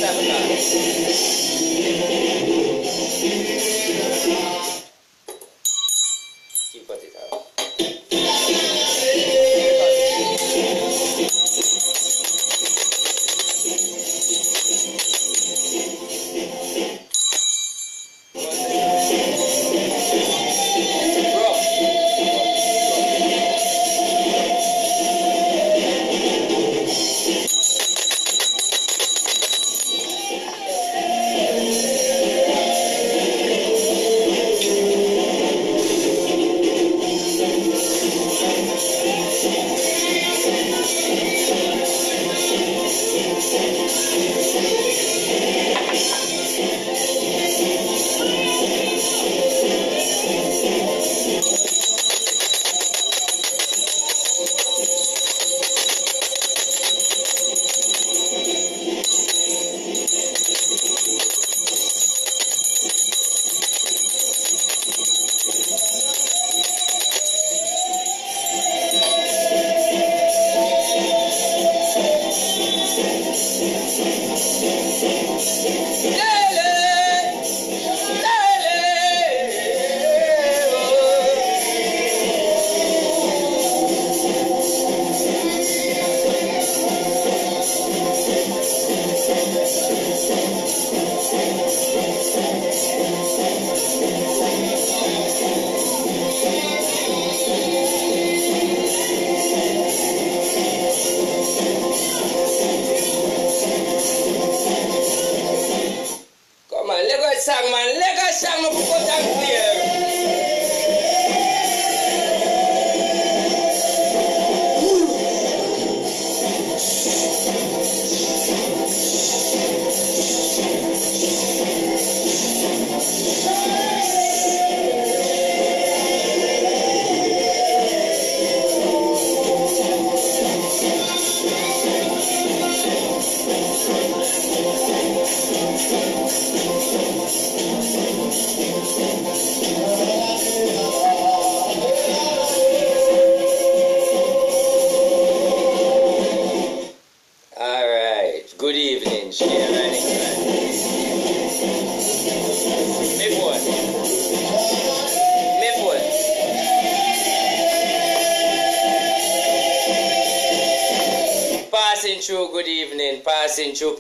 type of car? Keep cut it out. Good evening, share and expand. Me phone. Passing through, good evening. Passing through.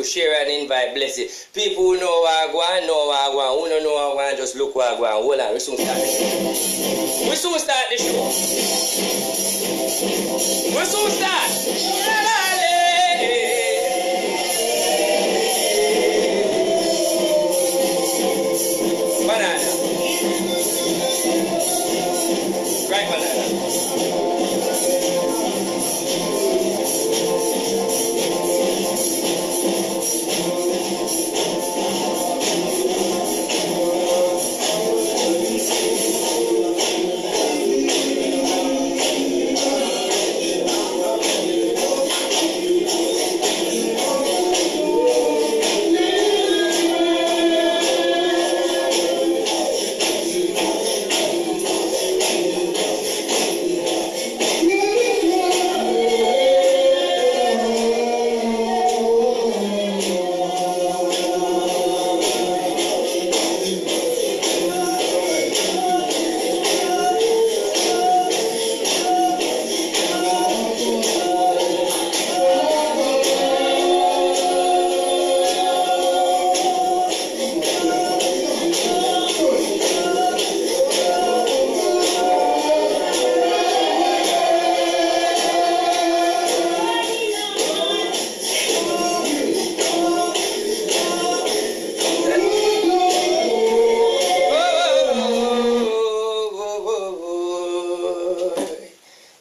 Share and invite, bless it. People who know what I want, know what I want. Who don't know what I want, just look what I want. Hold on, we soon start the show. We soon start. Banana. Right banana.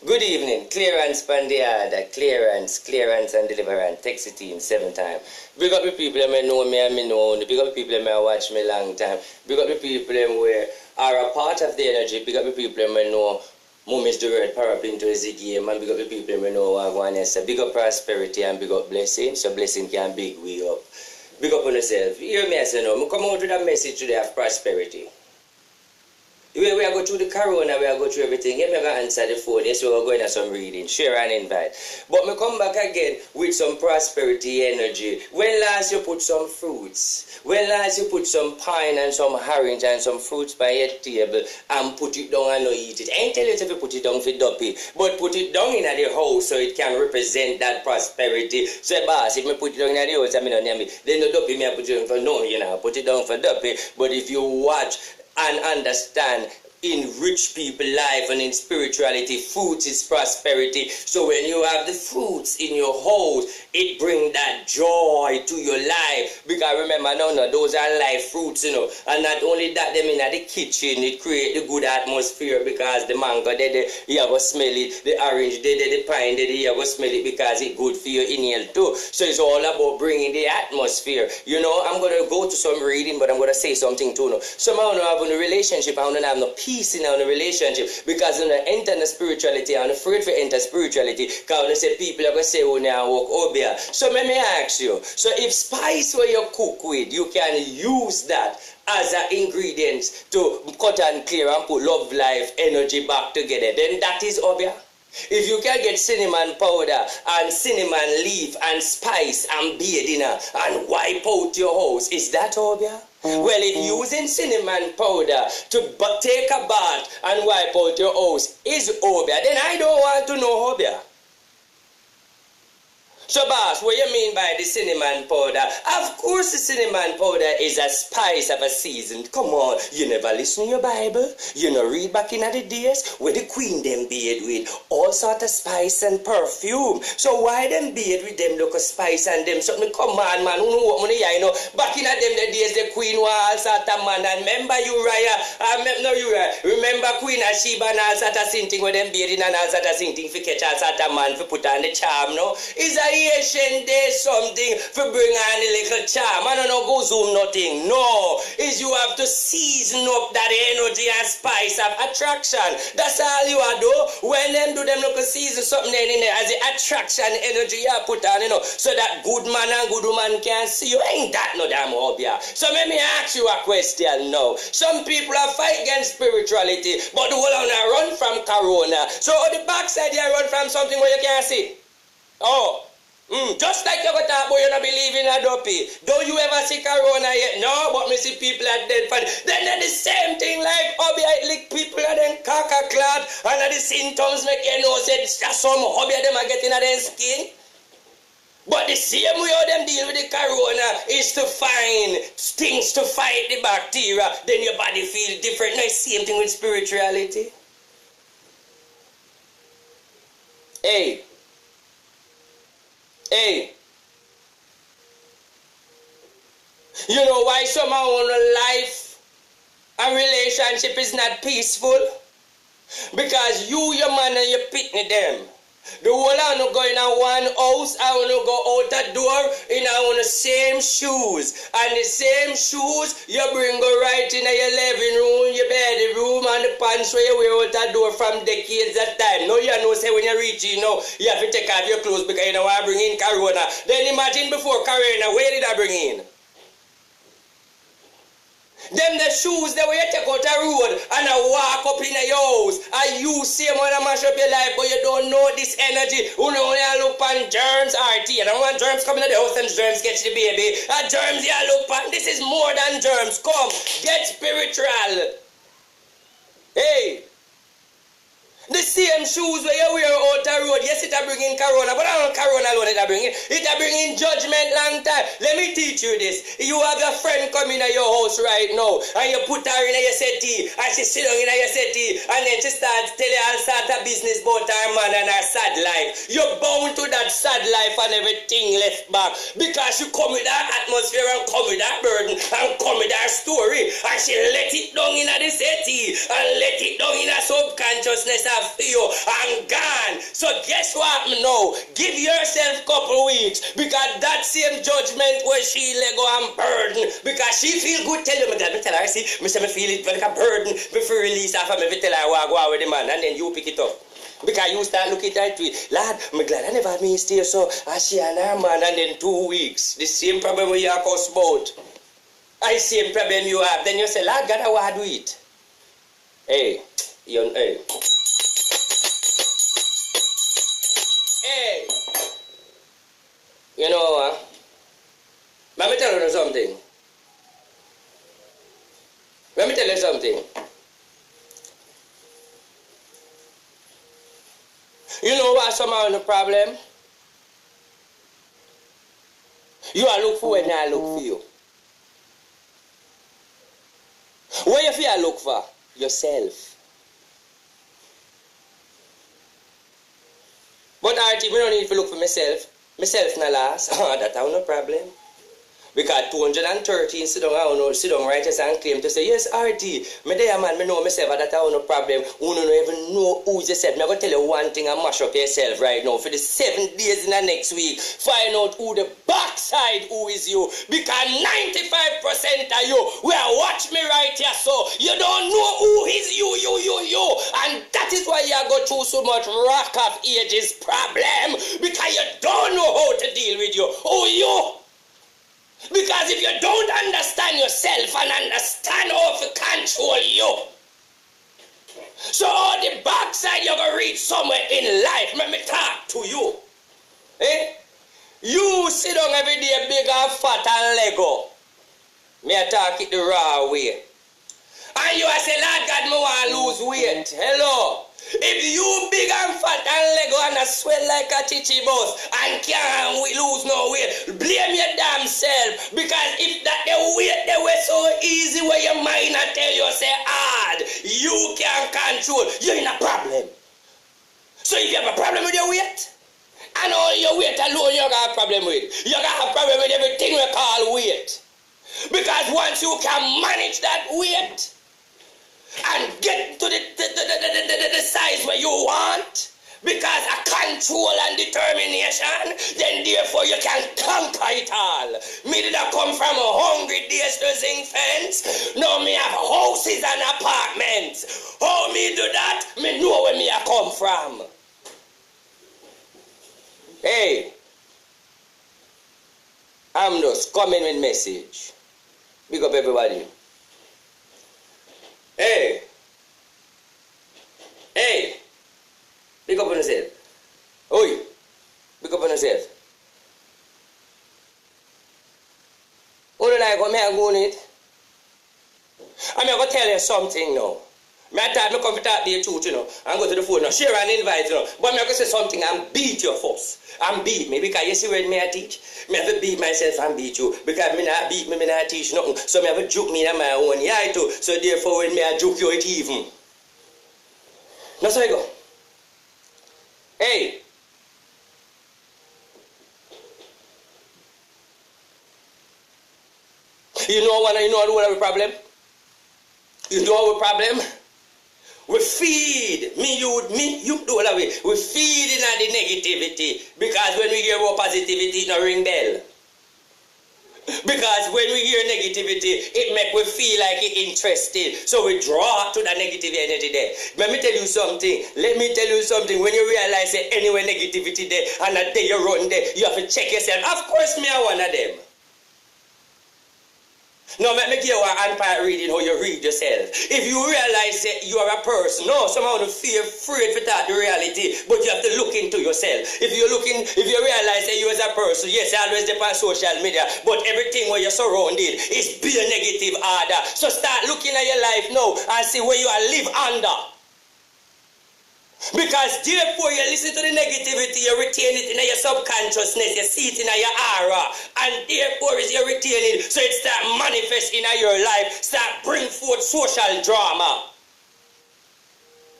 Good evening, clearance Pandiada, clearance and deliverance, taxi team 7 times. Big up the people that may know me and me know, big up the people that may watch me long time, big up the people that are a part of the energy, big up the people that may know moments the word paraply into the game, and big up the people that may know what I want to say. Big up prosperity and big up blessing, so blessing can big way up. Big up on yourself. You hear me, I say no, I come out with a message today of prosperity. We are going through the corona, we are going through everything. Yeah, me going to answer the phone. Yes, we are going to some reading. Share and invite. But me come back again with some prosperity energy. When last you put some fruits, when last you put some pine and some orange and some fruits by your table and put it down and not eat it. I ain't tell you if you put it down for duppy, but put it down in the house so it can represent that prosperity. So boss, if me put it down in the house, I mean, then the duppy me put it down for no, you know, put it down for duppy. But if you watch and understand in rich people life and in spirituality, fruits is prosperity. So when you have the fruits in your house, it brings that joy to your life. Because remember, no, those are life fruits, you know. And not only that, them in the kitchen, it create the good atmosphere because the mango, you have to smell it. The orange, the pine, you have to smell it because it's good for your inhale too. So it's all about bringing the atmosphere. You know, I'm going to go to some reading, but I'm going to say something too. No. Somehow I don't have a relationship, I don't have no peace in a relationship because when I enter the spirituality, I'm afraid to enter spirituality because when I say people are going to say, oh, now walk obia. So let me ask you, so if spice where you cook with, you can use that as an ingredient to cut and clear and put love, life, energy back together, then that is obia. If you can get cinnamon powder and cinnamon leaf and spice and bathe in and wipe out your house, is that obia? Well, if using cinnamon powder to take a bath and wipe out your house is obia, then I don't want to know obia. So boss, what you mean by the cinnamon powder? Of course the cinnamon powder is a spice of a season. Come on, you never listen to your Bible? You know read back in the days where the queen them bathed with all sort of spice and perfume. So why them bathe with them look of spice and them something? Come on man, who know what money you know? Back in the days the queen was all sort of man and remember remember Queen of Sheba and all sort of thing where them bathing and all sort of thing for catch all sort of man for put on the charm, no? Is a Asian day something for bring on a little charm. I don't know go zoom nothing. No. Is you have to season up that energy and spice of attraction. That's all you are do. When them do them look a season something in there as the attraction energy you put on, you know, so that good man and good woman can see you. Ain't that no damn obvious. So let me ask you a question now. Some people are fight against spirituality, but the whole on run from corona. So on the backside you run from something where you can't see. Oh. Just like you got talk about you don't believe in a dopey. Don't you ever see corona yet? No, but me see people are dead for then they're the same thing like hobby lick people are then caca clad and the symptoms make you know said some hobby of them are getting at their skin. But the same way how them deal with the corona is to find things to fight the bacteria, then your body feel different. No, same thing with spirituality. Hey, you know why somehow on life and relationship is not peaceful? Because you, your man, and your pitney them. The whole I want to go in one house, I want to go out the door in the same shoes. And the same shoes, you bring go right in your living room, your bedroom, and the pants where you wear out the door from decades at time. Now you know, say when you reach, you know, you have to take off your clothes because you don't want to bring in corona. Then imagine before corona, where did I bring in? Them the shoes that where you take out the road and I walk up in your house and you same when I mash up your life but you don't know this energy. You know when you look on germs RT. You don't want germs coming to the house and germs catch the baby. And germs you look on. This is more than germs. Come, get spiritual. Hey. The same shoes where you wear out the road, yes, it a bring in corona, but I don't corona alone it a bring in. It a bring in judgment long time. Let me teach you this. You have a friend coming to your house right now, and you put her in your settee, and she sit down in your settee, and then she starts telling you all sort of business about her man and her sad life. You're bound to that sad life and everything left back, because you come with that atmosphere and come with that burden, and come with that story, and she let it down in the settee, and let it down in her subconsciousness for you and gone. So guess what now? Give yourself a couple weeks because that same judgment where she let go and burden because she feel good. Tell you, me tell her, see, me say me feel it like a burden before release off of me. Tell her I go out with the man and then you pick it up. Because you start looking at it, lad, I'm glad I never missed here, so I see an her man and then 2 weeks. The same problem we are cause about. I same problem you have. Then you say, lad, God, I want to do it. Hey, hey. Hey, you know what? Let me tell you something. Let me tell you something. You know what somehow the problem? You are look for when I look for you. What you feel look for? Yourself. But RT, me don't need to look for myself. Myself na last. That have no problem. Because 213 sit down righteous and claim to say, yes, RT, me there man, me know myself, that I have no problem. You don't even know who is yourself. I'm going to tell you one thing and mash up yourself right now. For the 7 days in the next week, find out who the backside who is you. Because 95% of you will watch me right here, so you don't know who is you. And that is why you go through so much rock of ages problem. Because you don't know how to deal with you. Who you? Because if you don't understand yourself and understand how to control you, so all the backside you're going to reach somewhere in life, let me talk to you. Eh? You sit down every day big and fat and Lego. Me I talk it the raw way. And you say, Lord God, me want to lose weight. Hello. If you big and fat and Lego and a swell like a chichi bus and can't lose no weight, blame your damn self. Because if that the weight they were so easy where your mind and tell you say hard, you can't control, you're in a problem. So if you have a problem with your weight, and all your weight alone you got a problem with. You got a problem with everything we call weight. Because once you can manage that weight, and get to the size where you want, because of control and determination, then therefore you can conquer it all. Me did I come from a hungry days to zinc fence. Now me have houses and apartments. How me do that? Me know where me I come from. Hey, I'm just coming with message. Big up everybody. Hey, big up on yourself. Oi, big up on yourself. Who don't like what me I go on it? I'm going to tell you something now. I thought I come to talk to you truth, you know, and go to the phone now, share and invite, you know. But I'm going to say something and beat you first. And beat me, because you see when me I teach, me have to beat myself and beat you. Because me not beat me, me not teach nothing. So me have to juke me in my own eye too. So therefore when me I juke you, it even. Now so I go. Hey. You know what our problem? You know our problem? We feed, you do all way. We feed in the negativity. Because when we hear about positivity, it no ring bell. Because when we hear negativity, it make we feel like it interested. So we draw to the negative energy there. Let me tell you something. When you realize that anywhere negativity there, and a day you run there, you have to check yourself. Of course, me are one of them. Now, let me give you an empire reading how you read yourself. If you realize that you are a person, no, somehow you feel afraid for that the reality, but you have to look into yourself. If you realize that you as a person, yes, I always depend on social media, but everything where you're surrounded is be a negative order. So start looking at your life now and see where you are live under. Because therefore you listen to the negativity, you retain it in your subconsciousness, you see it in your aura, and therefore you retain it, so it start manifest in your life, start bring forth social drama.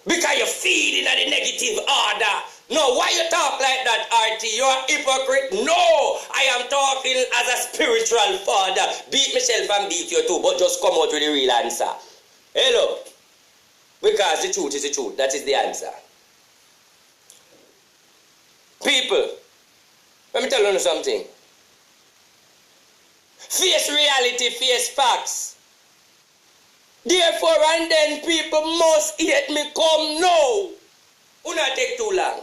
Because you feed in the negative order. No, why you talk like that, RT? You're a hypocrite? No, I am talking as a spiritual father. Beat myself and beat you too, but just come out with the real answer. Hello? Because the truth is the truth. That is the answer. People, let me tell you something. Face reality, face facts. Therefore, and then people must hate me come now. Will not take too long.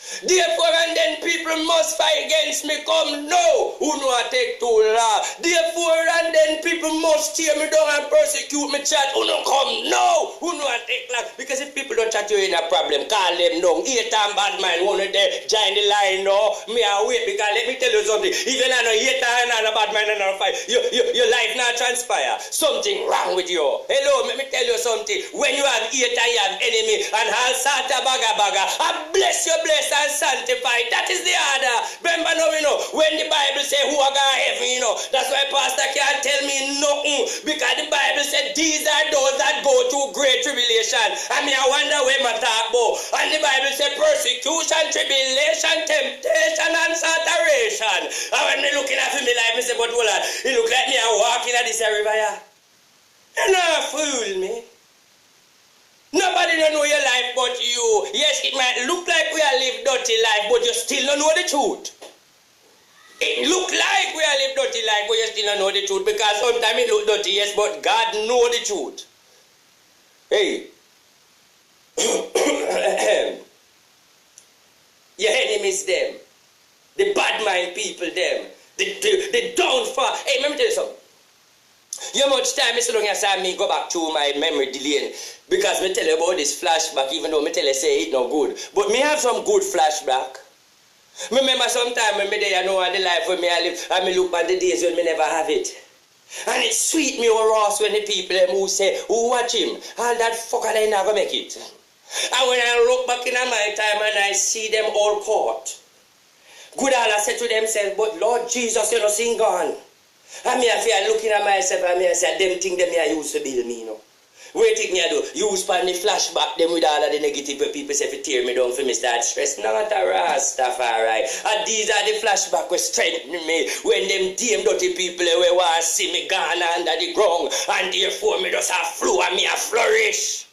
Therefore, and then people must fight against me. Come no, who know I take too long. Therefore, and then people must tear me down and persecute me. Chat, who no come no, who know I take long. Because if people don't chat you in a problem, call them down. 8 and bad mind, one of them join the line now. Me I wait because let me tell you something. Even I know 8 and a bad mind and a fight, your life not transpire. Something wrong with you. Hello, let me tell you something. When you have 8 and you have enemy and all sort of baga, I bless you, bless and sanctified. That is the order. Remember now, when the Bible say who are going to heaven, that's why pastor can't tell me nothing, because the Bible said these are those that go through great tribulation. I mean, I wonder where my talk about. And the Bible said persecution, tribulation, temptation, and saturation. And when me looking at me life, I say, but hold on, it look like me I'm walking at this river here. You not fool me. Nobody don't know your life but you. Yes, it might look like we are live dirty life, but you still don't know the truth. It look like we are live dirty life, but you still don't know the truth, because sometimes it look dirty, yes, but God know the truth. Hey. Your enemies them. The bad mind people them. The downfall. Hey, let me tell you something. You know much time so long as I me go back to my memory delaying, because me tell you about this flashback, even though me tell you say it no good. But me have some good flashback. Me remember sometime when me there, the life when me I live, and me look at the days when me never have it. And it sweet me or Ross when the people who say, who watch him, all that fucker they never make it. And when I look back in my time and I see them all caught, good all I said to themselves, but Lord Jesus, you know, sing gone. And me I feel looking at myself and me I say, them thing them me I used to build me, Wait think me I do? Use pan the flashback them with all of the negative where people say to tear me down for me start stress. Not a Rastafari. And these are the flashback where strengthen me when them damn dirty people where want to see me gone under the ground, and therefore me just a flow and me a flourish.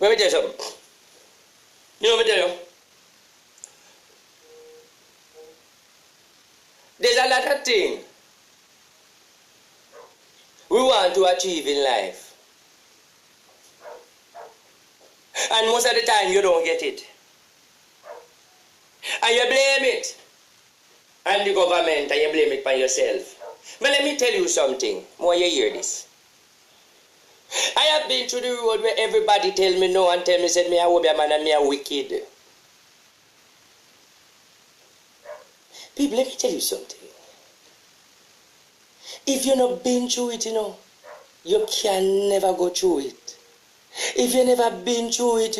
Let me tell you something. You know what I tell you? There's a lot of things we want to achieve in life. And most of the time you don't get it. And you blame it on the government, and you blame it on yourself. But let me tell you something, more you hear this. I have been to the road where everybody tell me no and tell me, said me I will be a man and me a wicked. People, let me tell you something. If you've not been through it, you can never go through it. If you never been through it,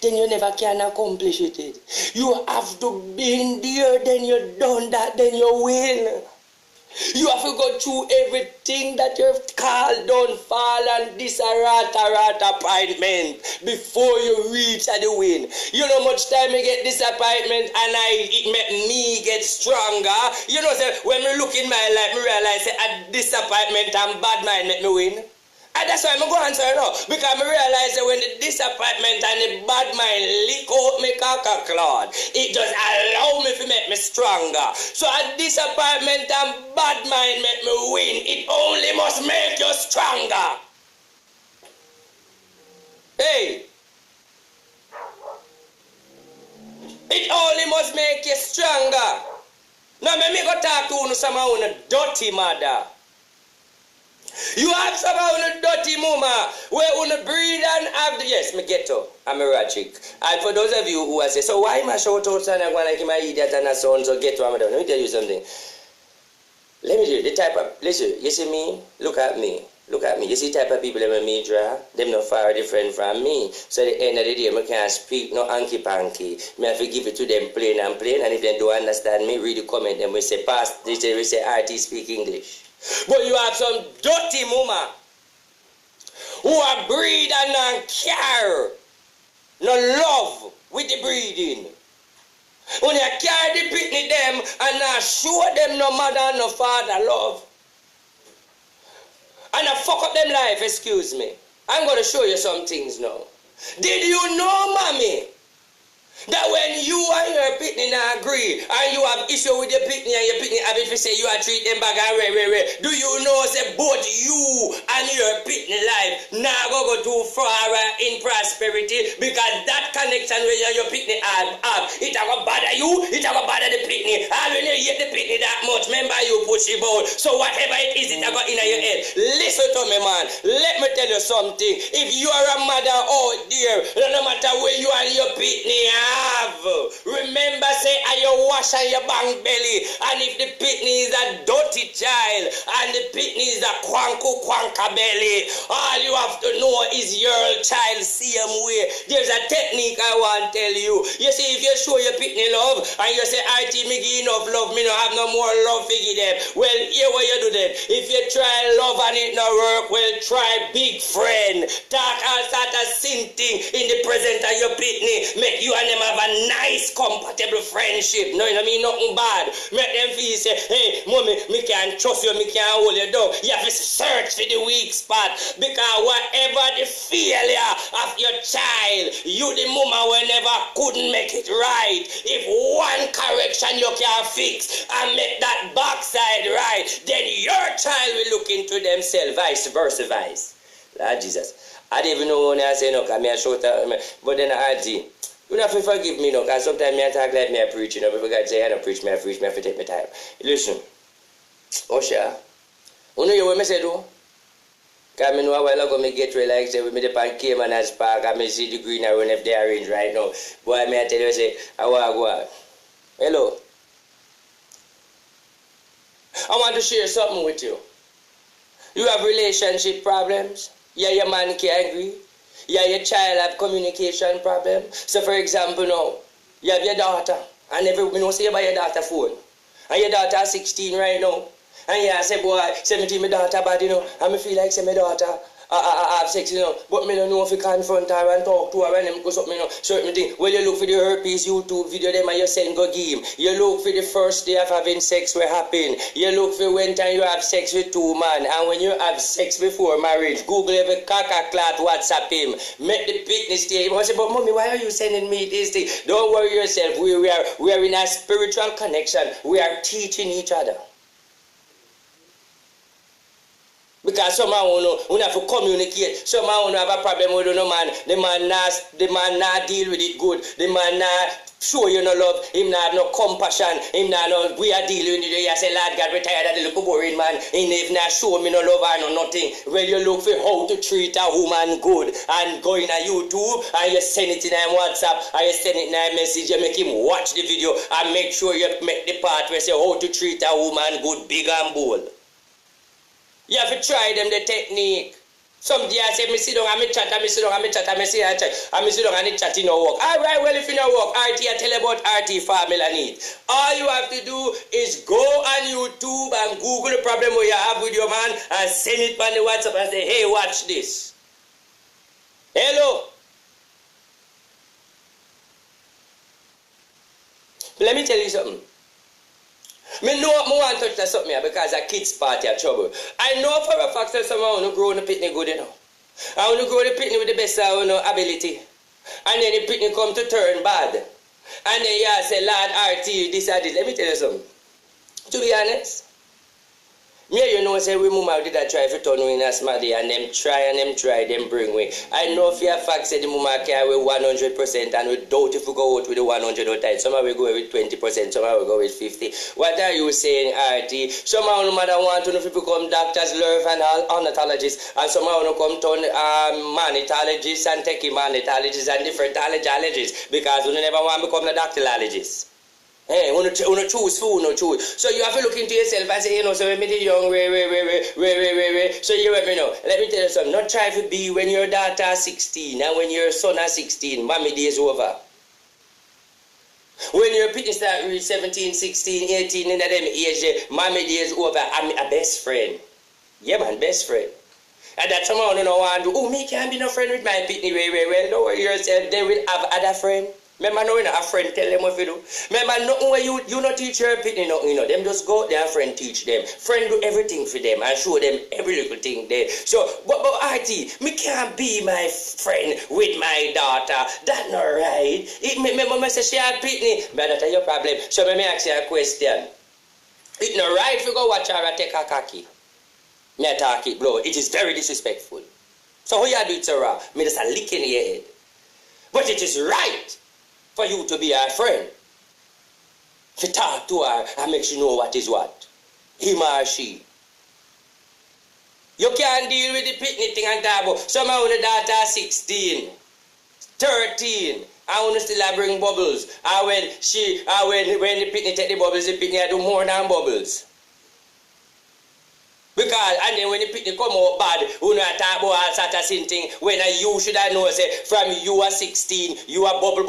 then you never can accomplish it. You have to be in there, then you done that, then you win. You have to go through everything that you've called down, fall, and this appointment before you reach the win. You know much time you get disappointment and it make me get stronger. You know, say, when me look in my life, me realize that a disappointment and bad mind make me win. And that's why I'm going to answer now. Because I realize that when the disappointment and the bad mind lick out my caca cloud, it just allow me to make me stronger. So a disappointment and bad mind make me win. It only must make you stronger. Hey. It only must make you stronger. Now me go talk to you some of you dirty mother. You have some of you dirty mama where you breathe and have the, yes, me get to. I'm a ratchet. And for those of you who are say, so why am I shout out and I'm going like my idiot and so on, so get to. Let me tell you something. Let me tell you, the type of, listen, you see me? Look at me. Look at me. You see the type of people that me draw? Them not far different from me. So at the end of the day, I can't speak no hanky-panky. I have to give it to them plain and plain. And if they don't understand me, read the comment. Then we say, past, we say, RT speak English. But you have some dirty mama who are breed and not care. No love with the breeding. When you carry the picnic them and not show them no mother and no father love. And I fuck up them life, excuse me. I'm going to show you some things now. Did you know, mommy, That when you and your pitney not agree and you have issue with your pitney and your pitney have it to say you are treat them back and do you know say both you and your pitney life now go too far in prosperity, because that connection where you and your pitney have it a go bother you, it a go bother the pitney, and when you hate the pitney that much, remember you push it out. So whatever it is, it a go in your head. Listen to me, man. Let me tell you something. If you are a mother out there, no matter where you and your pitney have, remember say are you wash on your bang belly, and if the pitney is a dirty child and the pitney is a quanka belly, all you have to know is your child same way. There's a technique I want to tell you. You see, if you show your pitney love and you say RT me give enough love, me no have no more love for give them, well here what you do then. If you try love and it no work, well try big friend. Talk all sort of sin thing in the presence of your pitney, make you and them have a nice compatible friendship. No, you know, mean nothing bad. Make them feel say, hey mommy, me can't trust you, me can't hold you down. You have to search for the weak spot, because whatever the failure of your child, you the mama will never couldn't make it right. If one correction you can fix and make that backside right, then your child will look into themselves, vice versa, vice. Lord Jesus. I don't even know when I say no, because I shout but then I add you have to forgive me, no, because sometimes I talk like me I preach, you know, people got say I don't preach, me I have to take my time. Listen, Osha, you know what I say though? Because I know a while ago, I get real like say, we made the pan Cayman as park, I see the green around if they arrange right now. Boy, I tell you, say, I want to go on. Hello. I want to share something with you. You have relationship problems? Yeah, your man can't agree. Yeah, your child have communication problem. So for example now, you have your daughter, and everyone knows say you buy your daughter phone. And your daughter is 16 right now. And yeah, I say, boy, 17 my daughter bad, you know, and I feel like say my daughter I have sex, you know, but me don't know if you confront her and talk to her and them go something, you know, certain thing. Well, you look for the herpes YouTube video them and you send go give him. You look for the first day of having sex what happen. You look for when time you have sex with two man, and when you have sex before marriage, Google every clot WhatsApp him. Make the picnic stay. I say, but mommy, why are you sending me this thing? Don't worry yourself. We are in a spiritual connection. We are teaching each other. Because somehow we have to communicate. Somehow we have a problem with no man. The man not deal with it good. The man not show you no love. Him not have no compassion. Him not no we are dealing with it. You say, Lord God, retired of the little boring man. He if not show me no love or no nothing. Well, you look for how to treat a woman good and go in a YouTube and you send it in a WhatsApp and you send it in a message. You make him watch the video and make sure you make the part where say how to treat a woman good, big and bold. You have to try them the technique. Some day I say, me sit down and me chat, and me sit down and me chat, and me sit down and chat, and me sit down and the chat in no work. Alright, well if you no work, RT, I tell you about RT formula need. All you have to do is go on YouTube and Google the problem where you have with your man and send it on the WhatsApp and say, hey, watch this. Hello. Let me tell you something. Me know I want to touch something here because a kids party are trouble. I know for a fact that someone want to grow the pitney good, you know. I want to grow the pitney with the best ability. And then the pitney come to turn bad. And then you say, Lord RT, this or this. Let me tell you something. To be honest, me you know say we mama did I try to turn in a smarty and them try, them bring we. I know for a fact say the mama carry 100% and we doubt if we go out with the 100 all time. Some we go with 20%, some we go with 50. What are you saying, RT? Some no matter want to know if become doctors, nerve and ornithologists, and some want to come turn manitologists and techie manitologists and different allergists because we never want to become a doctorologist. Hey, when you choose food, no choose. So you have to look into yourself and say, you know, so when me the young, so you let me know. Let me tell you something. Not try to be when your daughter is 16 and when your son is 16, mommy day is over. When your pitney start reach 17, 16, 18, in them age, mommy day is over. I'm a best friend. Yeah, man, best friend. And that someone don't want to do, oh, me can't be no friend with my pitney, well, don't worry yourself, they will have other friend. Remember now, a friend tell them what to do. Remember, nothing where you not teach your pitney nothing, you know. Them just go out there and friend teach them. Friend do everything for them and show them every little thing there. So, but IT, me can't be my friend with my daughter. That not right. Remember, say she had pitney. But that's your problem. So, let me ask you a question. It's not right if you go watch her and take a khaki. Me attack it, bro. It is very disrespectful. So, how you do it, sir? Me just a lick in your head. But it is right for you to be her friend. To talk to her and make sure you know what is what. Him or she. You can't deal with the picnic thing and talk about some of the daughter 16, 13, and want to still bring bubbles. And when the picnic take the bubbles, the picnic do more than bubbles. Because, and then when the picnic come out bad, you know, talk about all sort of thing, when you should have known, say, from you are 16, you are bubble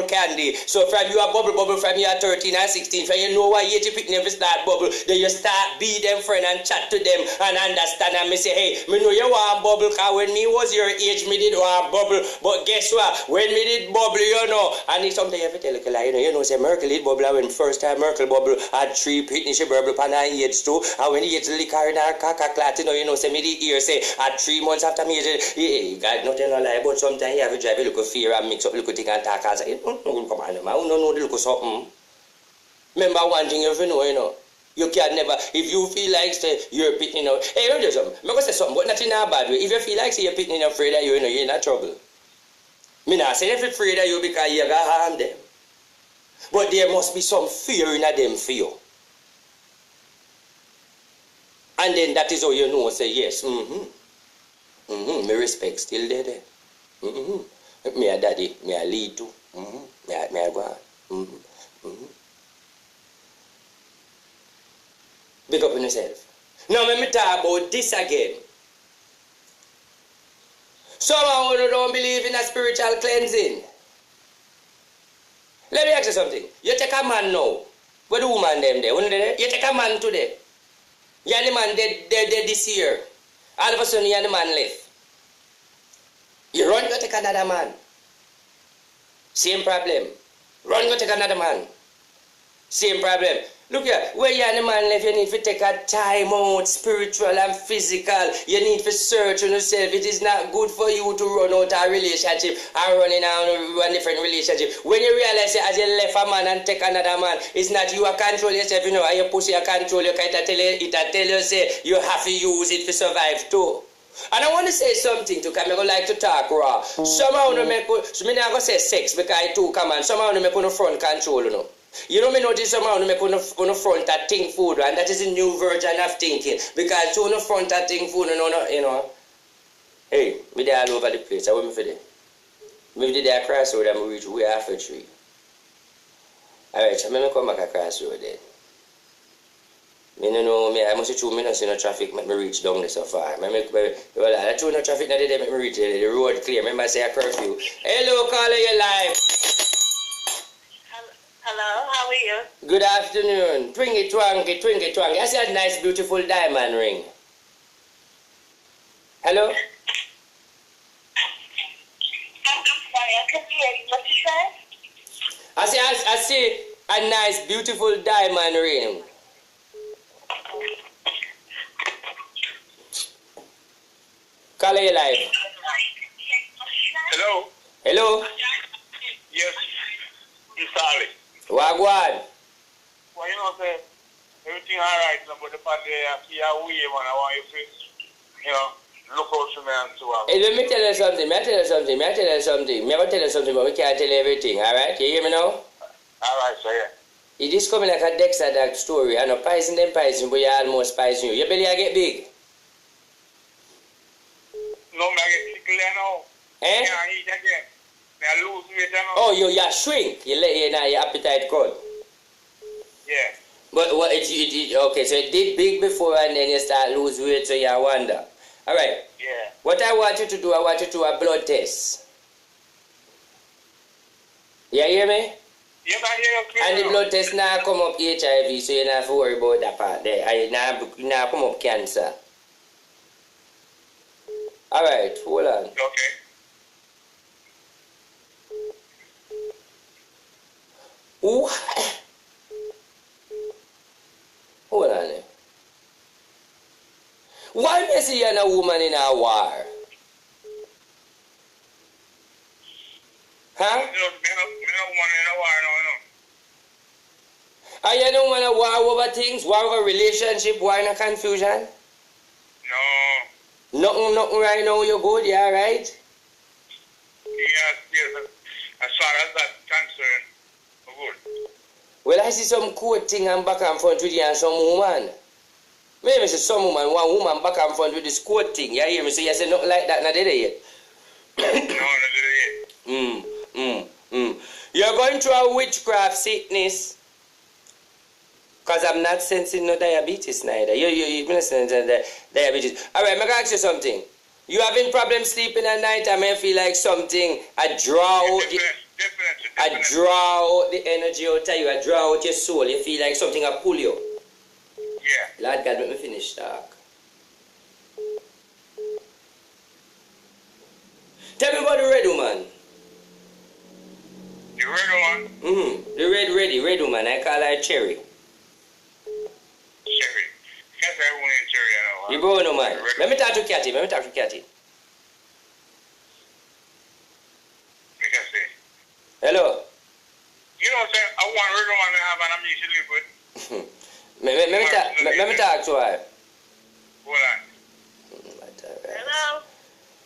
candy. So from you are bubble, from you are 13 and 16, from you know why you picnic never start bubble, then you start be them friend and chat to them and understand and me say, hey, me know you want bubble, because when me was your age, me did want bubble, but guess what, when me did bubble, you know, and it's something you have to tell you know, say, Merkel did bubble, when first time Merkel bubble had 3 picnic, she bubble, and I age too, and when he age carry that caca clat, you know, say me the ear say at 3 months after me, God not tell no lie, but sometimes you have to drive a little fear and mix up a little thing and talk and say, come on, man, I don't know the little something. Remember one thing you know, you can never, if you feel like say you're picking out, hey, let me do something, I'm going to say something, but not in a bad way. If you feel like say you're picking afraid of you know, you're in trouble. Me not say if you're afraid of you because you're going to harm them. But there must be some fear in them for you. And then that is how you know, say, yes, me respect still there. Me a daddy, me a lead too. Me a go on. Big up on yourself. Now let me talk about this again. Some of you don't believe in a spiritual cleansing. Let me ask you something. You take a man now. Where the woman them there? You take a man today. You and the man dead this year. All of a sudden you and the man left. You run go take another man. Same problem. Run go take another man. Same problem. Look here, where you and the man left, you need to take a time out, spiritual and physical. You need to search on yourself. It is not good for you to run out a relationship and running on a different relationship. When you realize that as you left a man and take another man, it's not you control yourself, you know, and your pussy control you, tell you say you have to use it to survive too. And I want to say something to come. I like to talk raw. Somehow you make, so I'm not going to say sex because I too come on. Somehow you make on the front control, you know. You know me notice somehow you make on the front that think food, and that is a new version of thinking. Because to on the front that think food, you know. Hey, me there all over the place. I want me for there. Me did there across road and we reach way half a tree. Alright, so I'm come back across road then. Me no know me, I must see me no see no traffic make me reach down there so far. Well, I true no traffic not there make me reach the road clear. Remember I say a curfew. Hello, caller, you live. Hello, how are you? Good afternoon. Twingy twangy. I see a nice beautiful diamond ring. Hello? I'm sorry, I couldn't hear you. What you said? I see a nice beautiful diamond ring. Caller, you live. Hello? Hello? Yes, it's Ali. Wagwan. Well, you know, say, everything alright, but the part there, I see how we man, I want you to, you know, look out for me and so on. Hey, let me tell you something. May I tell you something, but we can't tell you everything, alright? You hear me now? Alright, so yeah. It is coming like a Dexter Dog story. I know poison, but you almost poison you. Your belly I get big. No, me I get sick now. Eh? I can't eat again. Me I lose weight now. Oh, you shrink. You let your appetite cut. Yeah. But what okay, so it did big before and then you start lose weight, so you wonder. Alright. Yeah. What I want you to do, I want you to do a blood test. You hear me? Yeah, I hear you clear. And the blood test now come up HIV, so you don't have to worry about that part there. And now come up cancer. Alright, hold on. Okay. What? Hold on. Why me see you a woman in a war? Huh? Me no woman in a war now, you know. Are you don't want to war over things? War over relationship? War in a confusion? No. Nothing right now. You're good? You alright? Yes. As far as that concerned, good. Well, I see some cool thing and back and front with you and some woman. Maybe see some woman, one woman back and front with this coat thing. You hear me? So you say nothing like that, not did it yet. No, not did it yet. You're going through a witchcraft sickness. Because I'm not sensing no diabetes neither. You're listening to the diabetes. Alright, I'm going to ask you something. You having problems sleeping at night? I may feel like something, I draw out Definitely. I draw out the energy out of you. I draw out your soul. You feel like something I pull you. Yeah. Lord God, let me finish talk. Tell me about the red woman. The red one? The red woman. I call her Cherry. Cherry. Can't say I want in Cherry, I know. You bro no man. Let me talk to Cathy. Like I say. Hello. You know what I'm saying? I want red woman to have an amnesia live with. Let me talk to her. Hold on. Hello?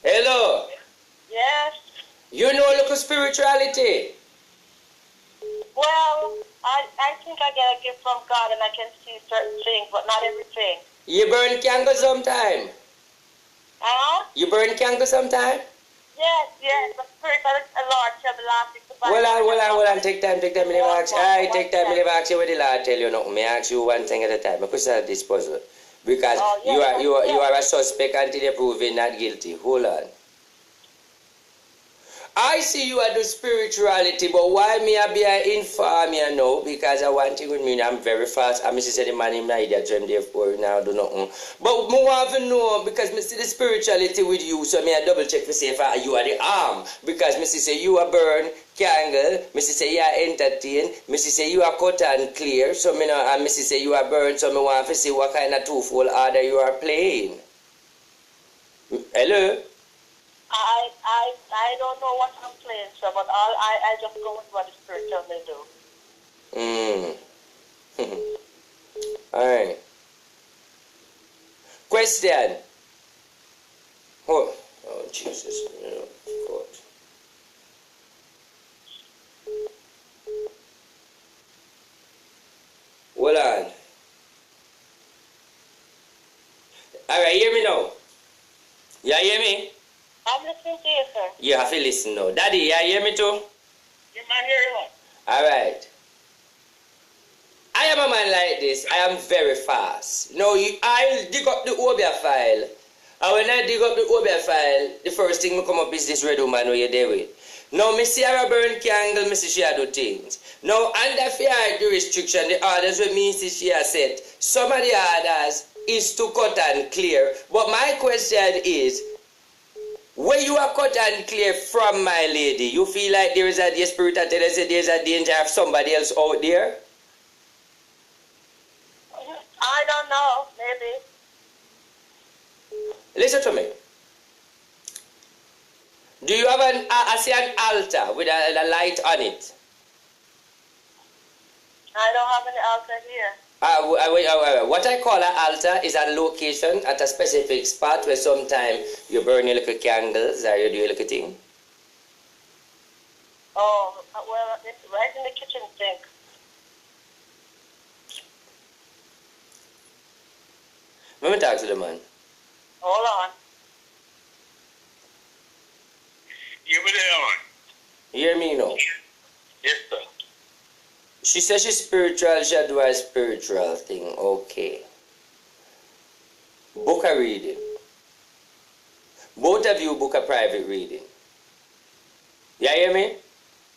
Hello. Yes? You know look at spirituality. Well, I think I get a gift from God and I can see certain things, but not everything. You burn candle sometime. Huh? You burn candle sometime? Yes. The Spirit of the Lord shall be lasting to Hold on. Take time. Me never ask. Take time. Me never ask you what the Lord tell you nothing. Me ask you one thing at a time. Because solve this puzzle. Because you are a suspect until you're proven not guilty. Hold on. I see you at the spirituality, but why me I be an inform you know? Because I want to with me, I'm very fast. I see the man in my idiot dream therefore now do nothing. But me want to know because me see the spirituality with you, so me I double check to see if you are the arm. Because me see say you are burn, candle, me see say you are entertain, me see say you are cut and clear, so me know and me see say you are burn, so me want to see what kind of twofold order you are playing. Hello? I don't know what I'm playing, so but I just go with what the Spirit tells me to do. Alright. Question. Oh Jesus. God. Hold on. Alright, hear me now. You hear me? I'm listening to you, sir. You have to listen now. Daddy, you hear me too? You man hear you? Alright. I am a man like this. I am very fast. Now, I'll dig up the Obia file. And when I dig up the Obia file, the first thing will come up is this red woman where you're there with. Now, me see her burn candle, me see she do things. Now, under fear the restriction, the orders with me see she has set. Some of the orders is to cut and clear. But my question is, when you are cut and clear from my lady, you feel like there is a spirit that tells you there's a danger of somebody else out there? I don't know, maybe. Listen to me. Do you have I see an altar with a light on it? I don't have any altar here. What I call an altar is a location at a specific spot where sometimes you burn your little candles or you do your little thing. Oh, well, it's right in the kitchen sink. Let me talk to the man. Hold on. You were there, man. Hear me now. Yes, sir. She says she's spiritual, she do a spiritual thing. Okay. Book a reading. Both of you book a private reading. You hear me?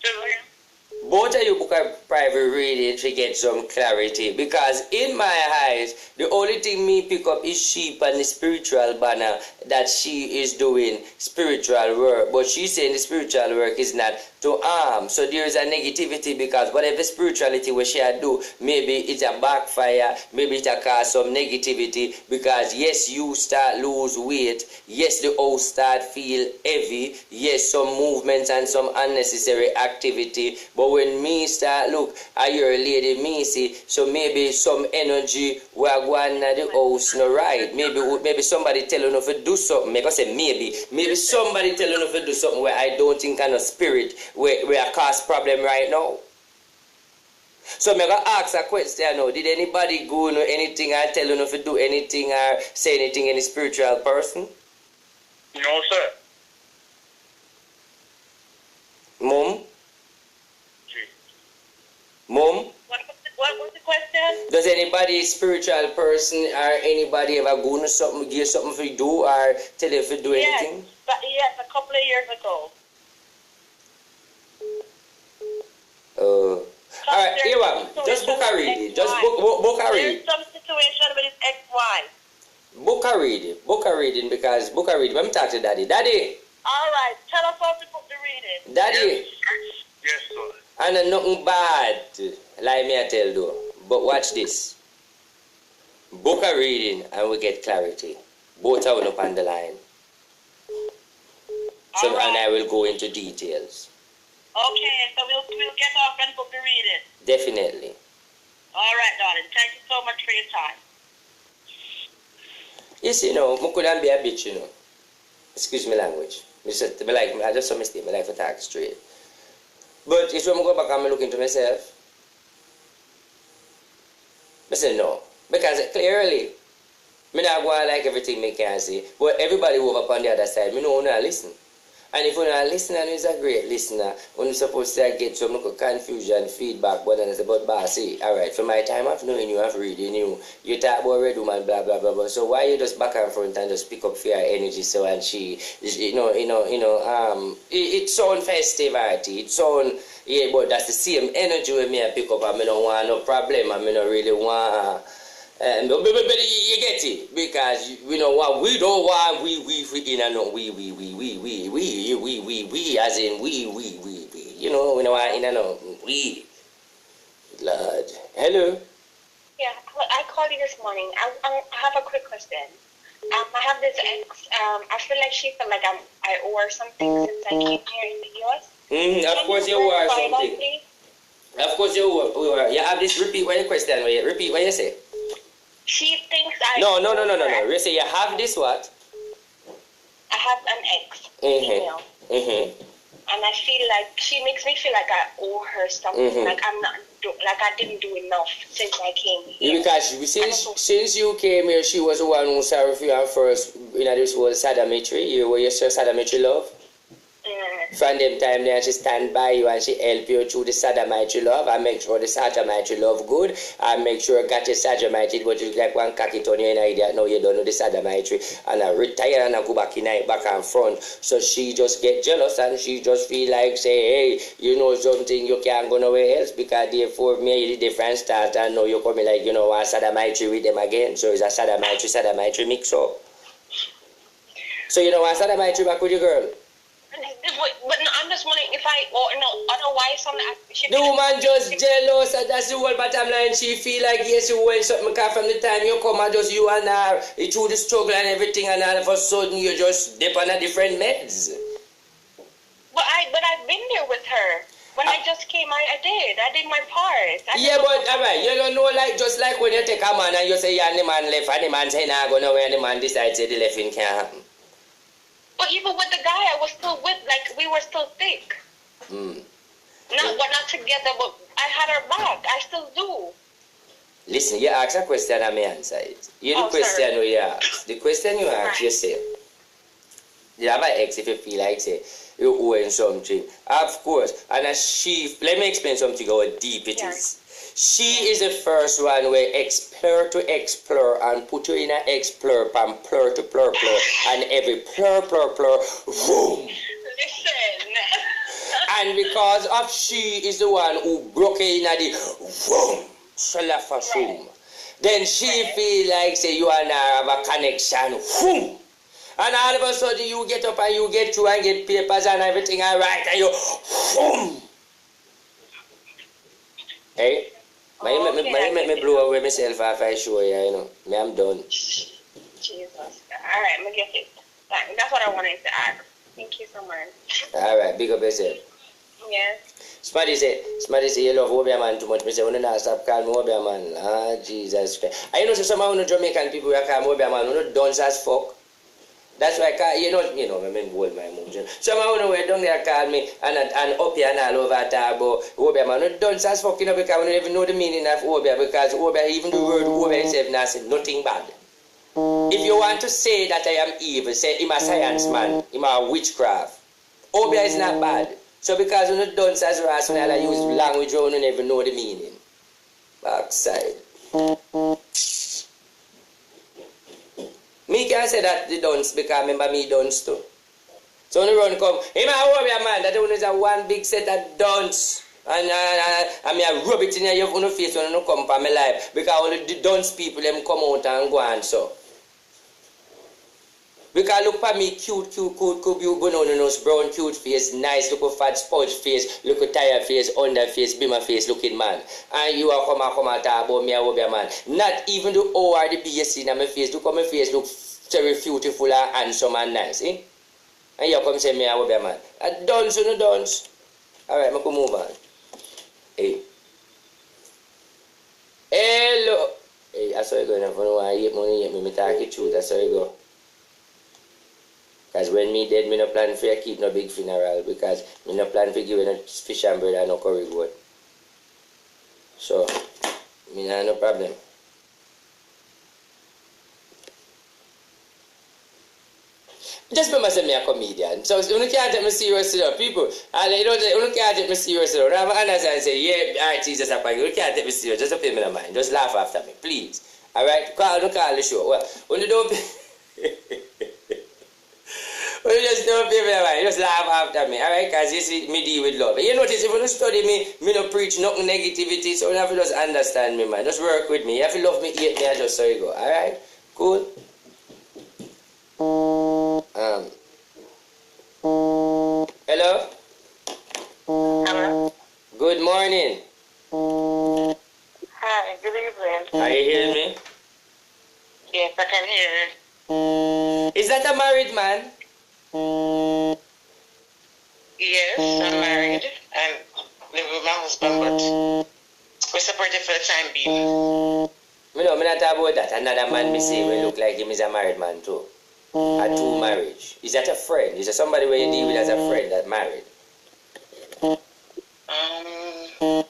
Tell him. both of you book a private reading to get some clarity, because in my eyes, the only thing me pick up is sheep and the spiritual banner that she is doing spiritual work, but she's saying the spiritual work is not to harm. So there is a negativity, because whatever spirituality we shall do, maybe it's a backfire, maybe it a cause some negativity, because yes, you start lose weight, yes, the house start feel heavy, yes, some movements and some unnecessary activity, but when me start look at your lady me see, so maybe some energy we are going at the house no right, maybe somebody telling you to do something, make us say maybe somebody telling you to do something where I don't think kind of spirit where I cause problem right now. So I'm going to ask a question now. Did anybody go know anything or tell you to do anything or say anything any spiritual person? No, sir. Mom? Mom? What was the question? Does anybody spiritual person or anybody ever go know something, give something for you do or tell you to do anything? Yes, a couple of years ago. Alright, here one. Just book a reading. Just book a reading. There's some situation with his ex-wife. Book a reading because book a reading. Let me talk to Daddy. Daddy! Alright, tell us how to book the reading. Daddy! Yes, sir. And nothing bad, like me I tell you. But watch this. Book a reading and we get clarity. Both are up on the line. So, All right. And I will go into details. Okay, so we'll get off and book the reading. Definitely. All right, darling. Thank you so much for your time. Yes, you know, I couldn't be a bitch, you know. Excuse me language. I just saw mistake, I like to talk straight. But it's when I go back and I look into myself. I say no. Because clearly, I not go and like everything I can see. But everybody over on the other side, I know not listen. And if you're not listening and you're a great listener, when you're supposed to get some confusion, feedback, but then it's about bossy. Alright, for my time of knowing you, of reading you, you talk about red woman, blah blah blah blah. So why you just back and front and just pick up fear energy so and she it sound festivity, it sound yeah, but that's the same energy with me I pick up and I don't want no problem and I don't really want but you get it, because you know what we don't want we as in we you know we don't want we Lord. Hello. Yeah, I called you this morning. I have a quick question. I have this ex. I feel like she felt like I owe her something since I came here in the US. Of course you owe her something. Of course you owe her. You have this. Repeat what your question. Repeat what you say. She thinks I... No. You say you have this what? I have an ex, female. And I feel like she makes me feel like I owe her something. Like I didn't do enough since I came here. Because since you came here, she was the one who sorry for you first. You know, this was sodometry. You were your sodometry love. From them time there, she stand by you and she help you through the sodometry love and make sure the sodometry love good and make sure you got your sodometry, but you like one cock it on you and idea now you don't know the sodometry and I retire and I go back in back and front. So she just get jealous and she just feel like say, hey, you know something, you can't go nowhere else because therefore me the different start and now you're coming like you know want sodometry with them again. So it's a sodometry mix up. So you know want sodometry back with your girl? But no, I'm just wondering if otherwise something. The woman just jealous, and that's the whole bottom line. She feel like yes, you want something because from the time you come and just you and her, through the struggle and everything, and all of a sudden you just dip on a different meds. But I've been there with her. When I just came, I did my part. Yeah, but alright, you don't know like just like when you take a man and you say yeah, the man left, and the man say nah, go nowhere, and the man decides say the left in can't happen. But even with the guy I was still with, like, we were still thick. We're not together, but I had her back. I still do. Listen, you ask a question and I answer it. You the question you ask. The question you ask yourself. You have an ex if you feel like, say, you owe something. Of course. And let me explain something how deep it is. She is the first one where explore to explore and put you in an explore from plur to plur and every plur, boom. Listen. And because of she is the one who broke in at the boom, shalafashum, then she feel like say you and I have a connection. Boom. And all of a sudden you get up and you get through and get papers and everything all right and you boom. Hey? Make me blow away myself after I show you, you know. Me, I'm done. Jesus. Alright, me get it. That's what I wanted to ask. Thank you so much. Alright, big up yourself. Yes. Smarty say you love Obia man too much. Me say, when you not stop calling me Obia man. Ah, Jesus Christ. I know some of the Jamaican people who call me Obia man, who don't as fuck. That's why I call, you know, I mean, hold my emotion. Some of you don't there call me and up here and all over talk about Obia man. No dunce as fuck, you know, because we don't even know the meaning of Obia, because Obia, even the word Obia itself, not say nothing bad. If you want to say that I am evil, say I'm a science man, I'm a witchcraft. Obia is not bad. So because you don't dunce as ras, when I use language, you don't even know the meaning. Backside. Me can say that the dunce because remember me dunce too. So when you run come, him a warrior man, that one is a one big set of dunce. And me a rub it in your face when you come for my life. Because only the dunce people them come out and go and so. Because look for me cute, you go on nose, brown cute face, nice look fat sponge face, look tired face, under face, bimmer face looking man. And you are come and talk about me a warrior man. Not even the O or the BSC in my face, look at my face look very beautiful and handsome and nice, eh? And you come say me a warrior man. A dunce or no dunce. Alright, I can move on. Hey. Hello. Hey, I saw you going to hate me talk it truth, that's how you go. Because when me dead, me no plan for you keep no big funeral, because me no plan for give you no fish and bread and no curry goat. So, me no problem. Just remember say me a comedian. So you can't take me seriously, people. And you can't take me seriously. I have understand say, yeah, alright, Jesus, you can't take me serious. Just pay me no mind. Just laugh after me, please. Alright? Call the show. Well, when you don't when you just don't pay me no mind, just laugh after me. Alright? Because you see me deal with love. You notice if you don't study me no preach nothing negativity, so you have to just understand me, man. Just work with me. You have to love me, hate me, and just so you go. Alright? Cool? Hello? Hello? Good morning. Hi, good evening. Are you hearing me? Yes, I can hear you. Is that a married man? Yes, I'm married and live with my husband, but we're separated for the time being. Me not talk about that. Another man me say will look like him is a married man too. A two marriage. Is that a friend? Is that somebody where you deal with as a friend that married?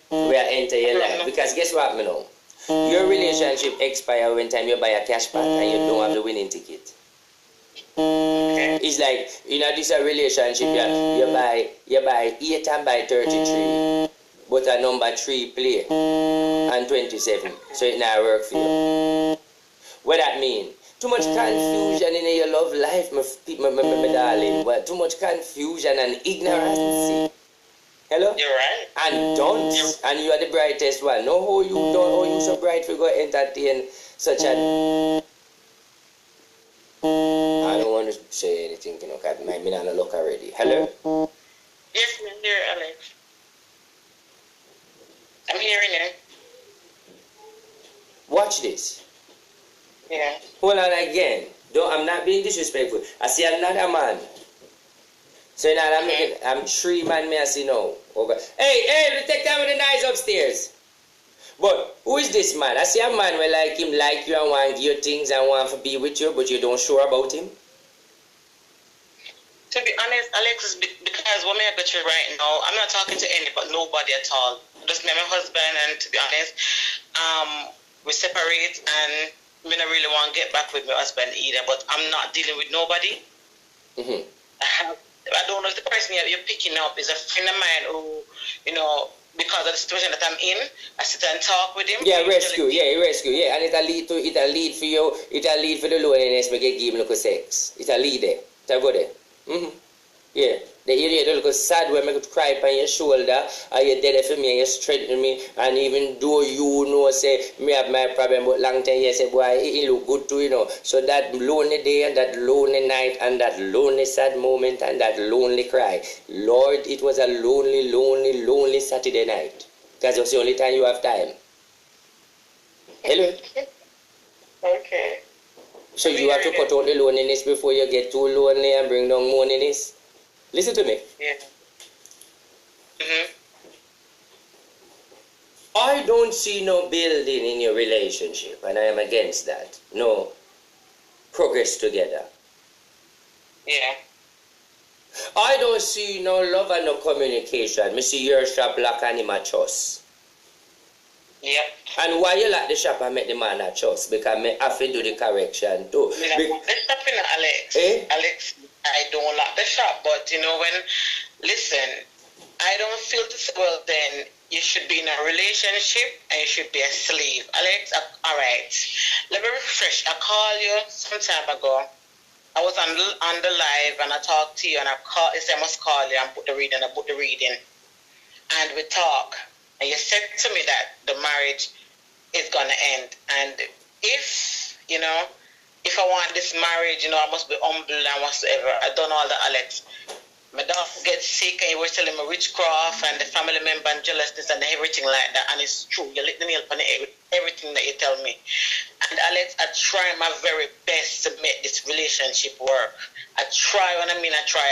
Where enter your life. Because guess what, me know? Your relationship expire when time you buy a cash pack and you don't have the winning ticket. It's like, you know, this a relationship, you buy 8 and buy 33, but a number 3 play and 27, so it not work for you. What that mean? Too much confusion in your love life, my darling. Well, too much confusion and ignorance. Hello? You're right. And don't. And you are the brightest one. No, how you don't, how you so bright we go entertain such a... I don't want to say anything, you know, because my not look already. Hello? Yes, I'm here, Alex. I'm hearing you. Watch this. Yeah. Hold on again. I'm not being disrespectful. I see another man. So now I'm 3 man, me I see now. Okay. Hey, take time with the nice upstairs. But who is this man? I see a man where like him like you and want to give you things and want to be with you, but you don't sure about him. To be honest, Alex, because what I got you right now, I'm not talking to nobody at all. Just me and my husband, and to be honest, we separate, and I don't really want to get back with my husband either. But I'm not dealing with nobody. I don't know if the person you're picking up is a friend of mine who, you know, because of the situation that I'm in, I sit and talk with him. Yeah, rescue, and it'll lead for you, it'll lead for the loneliness, make you give him look sex. It'll lead there. It'll go there. Yeah. The area that look sad when I could cry on your shoulder, or you dead for me and you strengthen me, and even though you know say me have my problem, but long time you say boy it look good too, you know. So that lonely day and that lonely night and that lonely sad moment and that lonely cry, Lord, it was a lonely, lonely, lonely Saturday night. Because it's the only time you have time. Hello? Okay. So you have to cut out the loneliness before you get too lonely and bring down loneliness. Listen to me. Yeah. Mm-hmm. I don't see no building in your relationship, and I am against that. No progress together. Yeah. I don't see no love and no communication. Me see your shop lock and him a trust. Yep. And why you lock the shop and make the man a trust? Because me have to do the correction too. Let's stop in, Alex. Eh? Alex, I don't lock the shop, but you know listen, I don't feel this well. Then you should be in a relationship and you should be a slave, Alex. All right. Let me refresh. I called you some time ago. I was on the live and I talked to you and I said I must call you and put the reading. I put the reading and we talk. And you said to me that the marriage is gonna end. And if I want this marriage, I must be humble and whatsoever. I done all that, Alex. My dog gets sick and you were telling me witchcraft and the family member and jealousness and everything like that. And it's true. You lit the nail on everything that you tell me. And Alex, I try my very best to make this relationship work. I try. When I mean I try.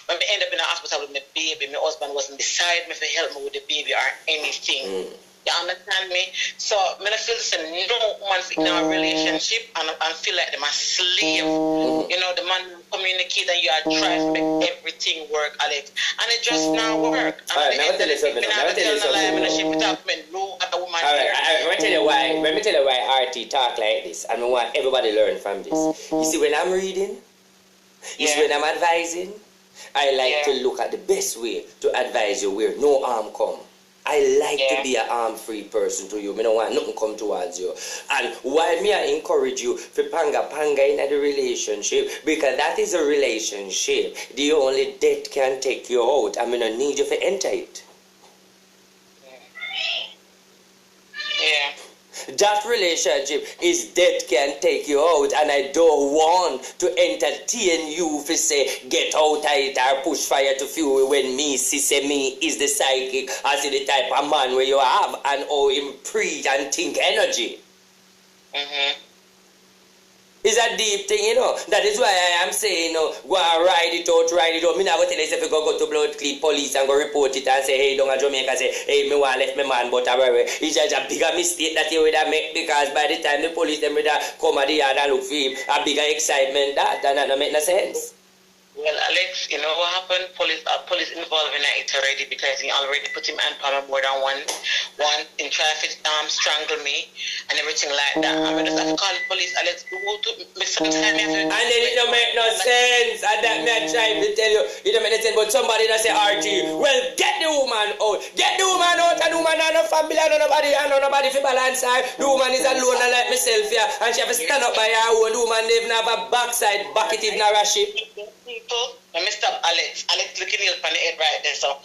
When we end up in the hospital with my baby, my husband wasn't beside me to help me with the baby or anything. You understand me? So I feel the same. No one in our relationship and feel like they're my slave. The man communicate and you are trying to make everything work, Alex. And it just not work. Alright, let me tell you something. Let me tell you why RT talk like this. And I want everybody learn from this. You see, when I'm reading, you see, when I'm advising, I like to look at the best way to advise you where no harm come. I like to be an arm-free person to you. I don't want nothing come towards you. And why me I encourage you for panga in the relationship, because that is a relationship. The only death can take you out. I don't need you to enter it. Yeah. That relationship is death can take you out, and I don't want to entertain you to say get out of it or push fire to fuel when me say me is the psychic, as the type of man where you have and how him preach and think energy. It's a deep thing, That is why I am saying, go and ride it out. Me not go tell you if you go to Blood Clean Police and go report it and say, hey, down at Jamaica, say, hey, me want left my man, but it's just a bigger mistake that you would have made, because by the time the police them would have come at the yard and look for him, a bigger excitement that don't make no sense. Well, Alex, you know what happened? Police involved in it already, because he already put him on more than one in traffic, strangle me and everything like that. I just have to call the police, Alex. And then it don't make no sense. And that me I try to tell you, it don't make no sense. But somebody that say RG, well, get the woman out. Get the woman out, and the woman and no family and nobody for balance her. The woman is alone and like myself here, and she have to stand up by her own. The woman even have a backside bucket even a ship. Let me stop, Alex. Alex looking ill on the head right there, so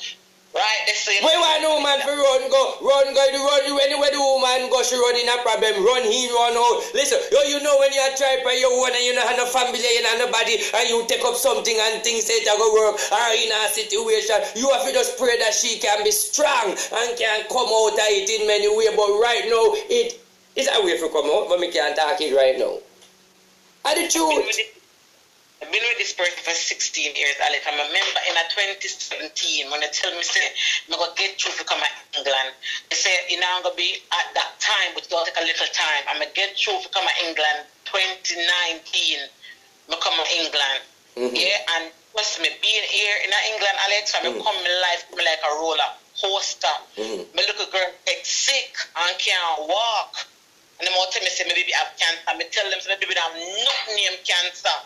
right there. So where one woman for run anywhere the woman go, she run in a problem, run here, run out. Listen, you know when you are trying by your own and you don't have no family, you don't have nobody, and you take up something and things say to go work, or in a situation, you have to just pray that she can be strong and can come out of it in many ways. But right now, it is a way to come out, but we can't talk it right now. And the truth. I've been with this person for 16 years, Alex. I'm a member in 2017. When they tell me, say, I'm going to get through to come to England. They say, I'm going to be at that time, but it's going to take a little time. I'm going to get through to come to England 2019. I'm come to England. Yeah, and trust me, being here in England, Alex, I'm come my life like a roller coaster. My little girl gets sick and can't walk. And they tell me, say, my baby have cancer. I tell them, say, my baby have nothing named cancer.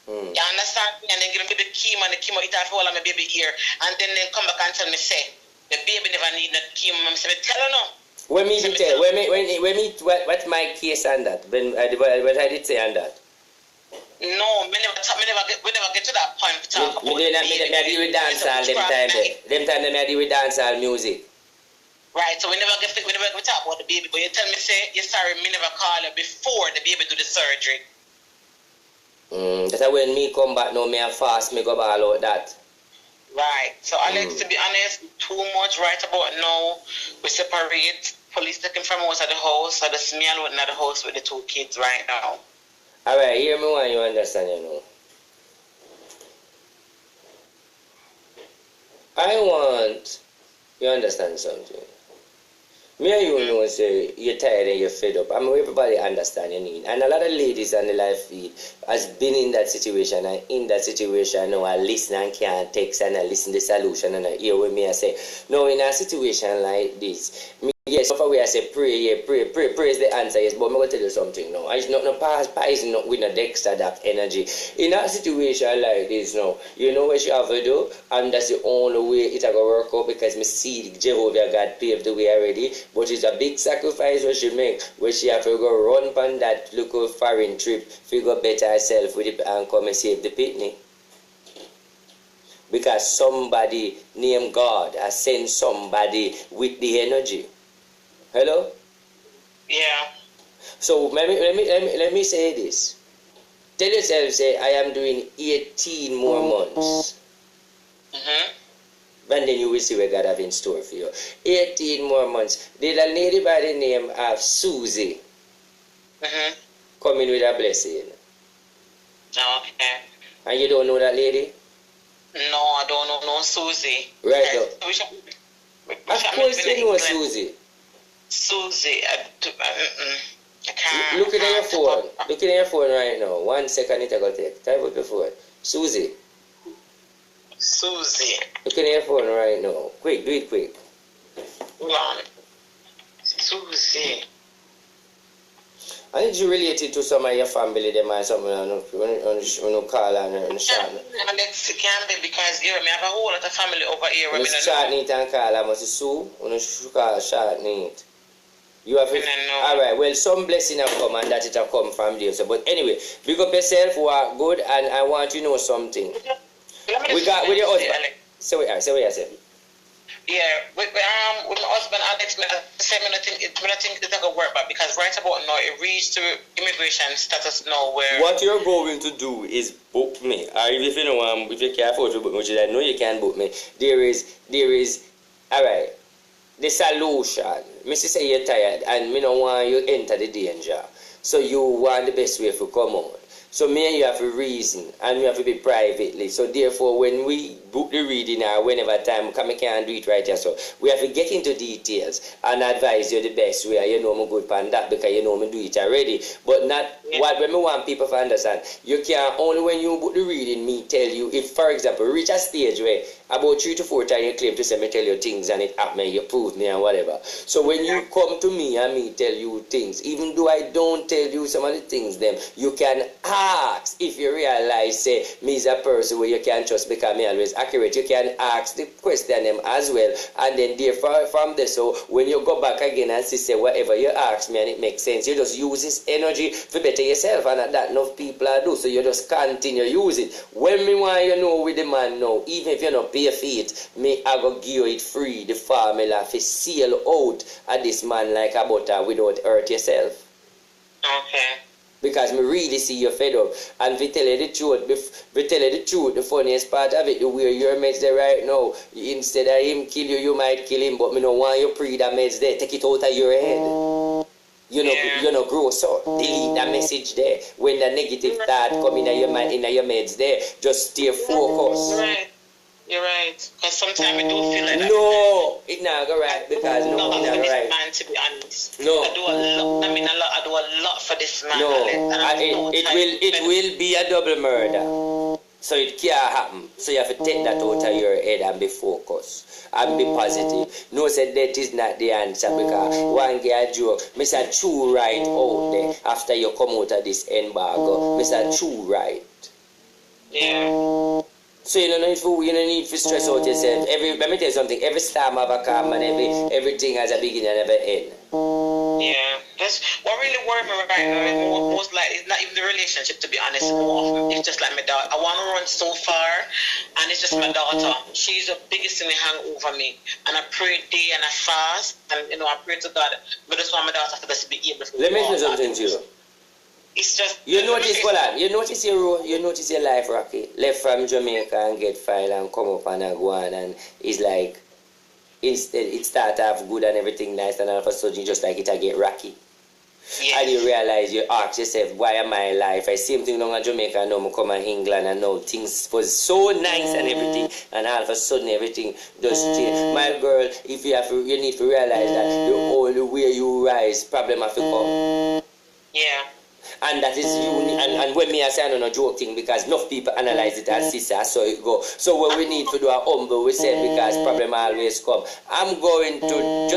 You understand? And then give me the chemo, and the chemo it off all of my baby ear, and then they come back and tell me, say, the baby never need no chemo. I say, tell her no. When what's my case on that? What I did say on that? No, we never get to that point to talk about Me deal with dancehall them time there. Them time them I deal with dancehall music. Right, so we never get talk about the baby, but you tell me say you're sorry me never call her before the baby do the surgery. That's when me come back now, me and fast me go ball out that. Right. So Alex, to be honest, too much right about now. We separate. Police taking from us at the house, so just me alone at the house with the 2 kids right now. Alright, hear me when you understand, you know. I want you understand something. Me and you know say you're tired and you're fed up. I mean everybody understand your need. And a lot of ladies on the live feed has been in that situation and in that situation now I listen and can't text and I listen the solution and I hear with me I say, no, in a situation like this, yes, so way I say pray is the answer, yes, but I'm going to tell you something now. It's not no past, is not with no Dexter that energy. In a situation like this now, you know what you have to do, and that's the only way it's going to work out because me see Jehovah God paved the way already, but it's a big sacrifice what she make, where she have to go run on that local foreign trip, figure better herself with it and come and save the picnic. Because somebody named God has sent somebody with the energy. Hello? Yeah. So let me say this. Tell yourself, say, I am doing 18 more months. And then you will see what God have in store for you. 18 more months. There's a lady by the name of Susie coming with a blessing. Okay. And you don't know that lady? No, I don't know no Susie. Right now. Of course you know Susie. Susie, I can't. Look at your phone. Look at your phone right now. 1 second it I got take. Type up your phone. Susie. Susie. Look at your phone right now. Quick, do it quick. One. Susie. I need you related to some of your family, them or something, when you call and shot. Alex, it can be because here, I have a whole lot of family over here. When you shot neat and call, I must sue, when you call shot neat. You have alright, well, some blessing have come and that it have come from there. So, but anyway, big up yourself, work good, and I want you to know something. We got with your husband. Say what you say. Yeah, with my husband Alex, I think it's not gonna work, but because right about now it reached to immigration status now where. What you're going to do is book me. Or if you know if you can't afford to book me, which I know you can book me. There is alright. The solution. Mr. say you're tired and me don't want you enter the danger. So you want the best way to come out. So me and you have to reason and we have to be privately. So therefore when we book the reading or whenever time come, we can't do it right here. So we have to get into details and advise you the best way. You know me good pan that because you know me do it already. But not what when me want people to understand. You can only when you book the reading me tell you if for example reach a stage where about 3 to 4 times you claim to say me tell you things and it happen, you prove me and whatever. So when you come to me and me tell you things, even though I don't tell you some of the things them, you can ask if you realize say me is a person where you can trust because me always accurate. You can ask the question them as well and then therefore from there so when you go back again and see say whatever you ask me and it makes sense, you just use this energy to better yourself and that enough people are do. So you just continue use it. When me want you know with the man now, even if you not pay for it, me I go give you it free, the formula for seal out at this man like a butter without hurt yourself. Okay. Because me really see you fed up. And if you tell you the truth, the funniest part of it, the way your meds there right now, instead of him kill you, you might kill him, but me don't want you pre that meds there. Take it out of your head. You know, grow so. Delete that message there. When the negative thought come in your mind, in your meds there, just stay focused. You're right. Because sometimes I do feel like that. No, it's not go right because it's not right. Man, to be honest. No. I do a lot for this man. No, it will be a double murder. So it can't happen. So you have to take that out of your head and be focused. And be positive. No, say that is not the answer because one guy joke, Mr. True right out there after you come out of this embargo. Mr. True right. Yeah. So you don't need to stress out yourself. Let me tell you something. Every storm have a calm and everything has a beginning and an end. Yeah, that's what really worries me right now. Most likely, it's not even the relationship, to be honest. It's just like my daughter. I want to run so far, and it's just my daughter. She's the biggest thing that hang over me, and I pray day and I fast, and I pray to God. But that's why my daughter has to be able to. Let me say something to you. It's just you notice your life, Rocky. Left from Jamaica and get file and come up and go on, and it's like. Instead, it start off good and everything nice, and all of a sudden, just like it, I get rocky. Yes. And you realize, you ask yourself, why am I alive? I same thing down in Jamaica, and now I come to England, and now things was so nice and everything, and all of a sudden, everything just change. My girl, if you need to realize that the only way you rise, problem have to come. Yeah. And that is unique. And when me I say I don't know joking, because enough people analyze it as sister, so it go. So what we need to do a humble we say, because problem always come. I'm going to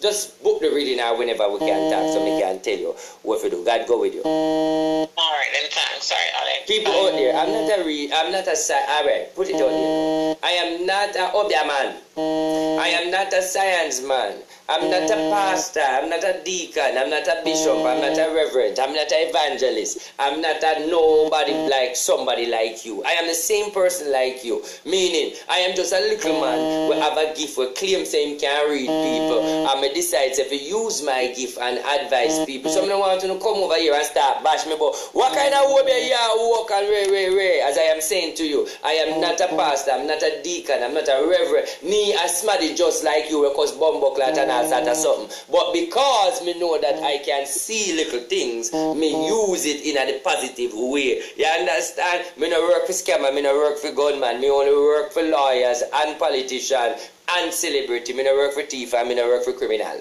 just book the reading now whenever we can talk, so we can tell you what to do. God go with you. Alright, anytime. Sorry, Alex. People out there, I'm not a alright, put it out there. I am not a obia man. I am not a science man. I'm not a pastor. I'm not a deacon. I'm not a bishop. I'm not a reverend. I'm not an evangelist. I'm not a nobody like somebody like you. I am the same person like you. Meaning, I am just a little man who have a gift, who claim saying can read people. And I decide if you use my gift and advise people. Someone want to come over here and start bash me, but what kind of way you walk and ray, as I am saying to you, I am not a pastor. I'm not a deacon. I'm not a reverend. Me, I smarty just like you, because bumbo clat and all that or something. But because me know that I can see little things, me use it in a positive way. You understand? Me no work for scammer, me no work for gunman, me only work for lawyers and politicians and celebrity. Me no work for thief and me no work for criminal.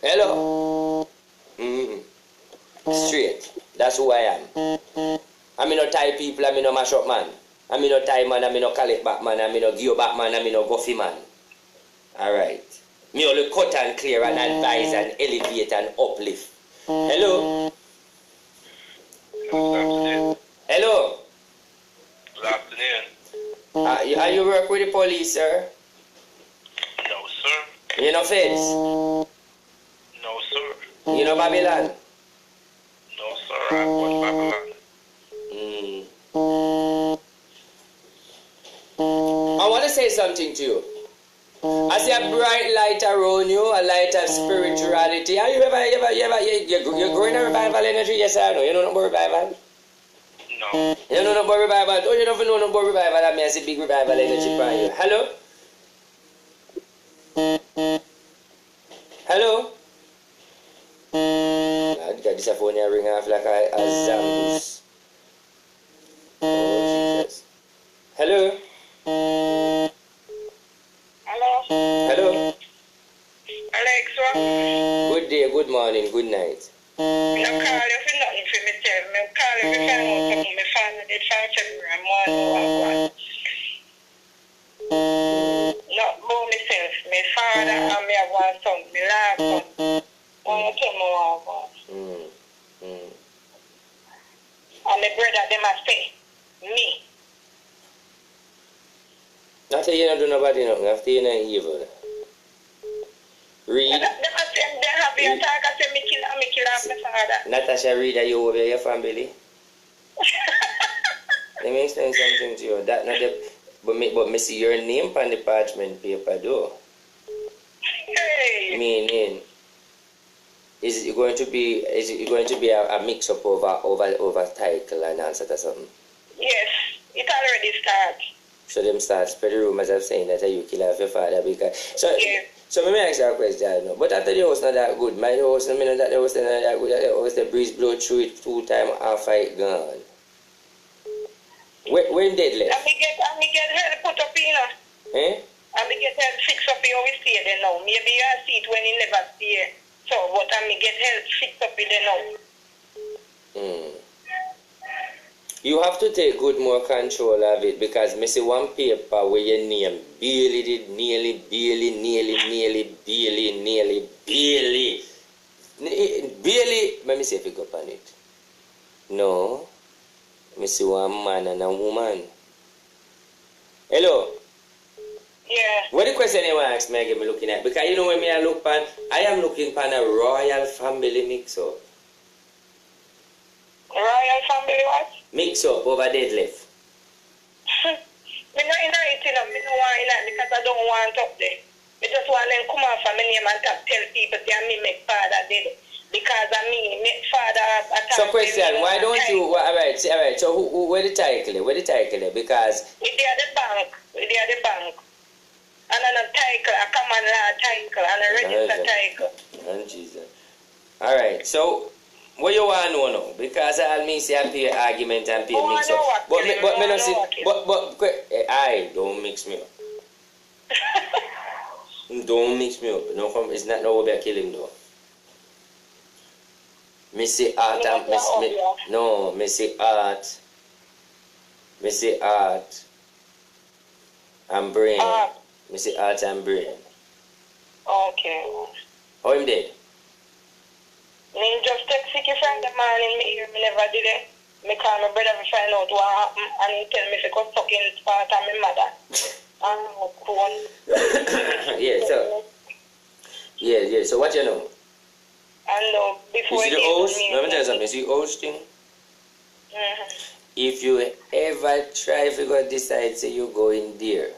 Hello? Straight. That's who I am. I me no tie people, I me no mash up man. I me no tie man, I me no collect back man, I me no give back man, I me no guffy man. Alright. Me only cut and clear and advise and elevate and uplift. Hello? Hello? Good afternoon. Are you work with the police, sir? No, sir. You know feds? No, sir. You know Babylon? No, sir. I watch Babylon. I want to say something to you. I see a bright light around you, a light of spirituality. Are you you're growing a revival energy? Yes or no? You know about revival? No. You know about revival? Oh, you don't know about revival? I mean, I see big revival energy for you. Hello? Hello? I got this phone here ring off like a zambus. Oh, Jesus. Hello? Hello? Hello? Alexa? Good day, good morning, good night. I call you for nothing for myself. I call you for find out something. My father did find February morning. Not about myself. My father and me have one son. My last son. One son I want one. And my brother, them a say, me. After you don't do nobody nothing, after you not evil. Read. Natasha, read that you over your family. Let me explain something to you. That not the, but me see your name on the parchment paper though. Hey. Meaning, is it going to be a mix up over title and answer to something? Yes, it already starts. So them start spread the rumors of saying that you kill off your father because so let me ask you a question. No? But after the house not that good, my house, I mean that the house not that good, that the house the breeze blow through it 2 times after it gone. When dead left? And me get help put up in. Eh? And me get help fix up here we stay there now. Maybe you see it when you never stay. So but I me get help fix up there now. You have to take good more control of it because me see one paper where your name Bailey, let me see if you go on it. No. Me see one man and a woman. Hello. Yeah. What the question you want to ask me again, me looking at? Because you know when me I look pan, I am looking pan a royal family mix up. Royal family what? Mix up over deadlift. Me not in it, you know. Me don't want in it because I don't want up there. Me just want them come off from my name and tell people say me make father did it. Because I mean, make father. So question, why don't you? All right. So where the title? Where the title? Because we there at the bank. And then a title, a common law title, and a register title. Oh Jesus. All right. So what you want to know now? Because I'll mean say I pay argument and pay mix up. But me not see. But I don't mix me up. Don't mix me up. No, it's not no way killing though. Me say art and me say art. Me say art and brain. Me say art and brain. Okay. How him dead? Me just text Vicky from the morning, me never did it. Me call my brother to find out what happened, and he tell me if he could suck in part of my mother. Yeah, so what you know? And before you see the host? Let me tell you something. You see hosting? If you ever try, if you go decide, say you go in there.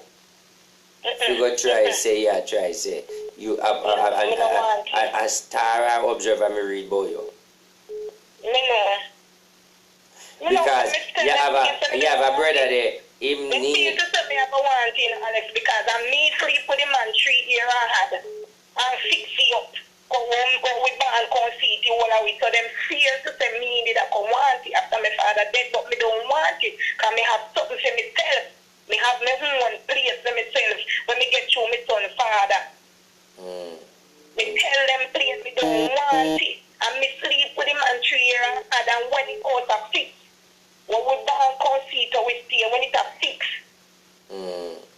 If you go try, say you a star observer me read about you. Because you have a brother there. Him need. To tell me I don't want it, Alex, because I me sleep with the man 3 years I had and fix it up. Go home, go with man, come see it all away. So them fear to say me that I want it after my father dead, but me don't want it. Because me have something for myself. Me have my own place for myself when me get through my son father. Me tell them please me don't want it. And me sleep with him and 3 years and when it out of fix. When we born come see it we stay when it a fix.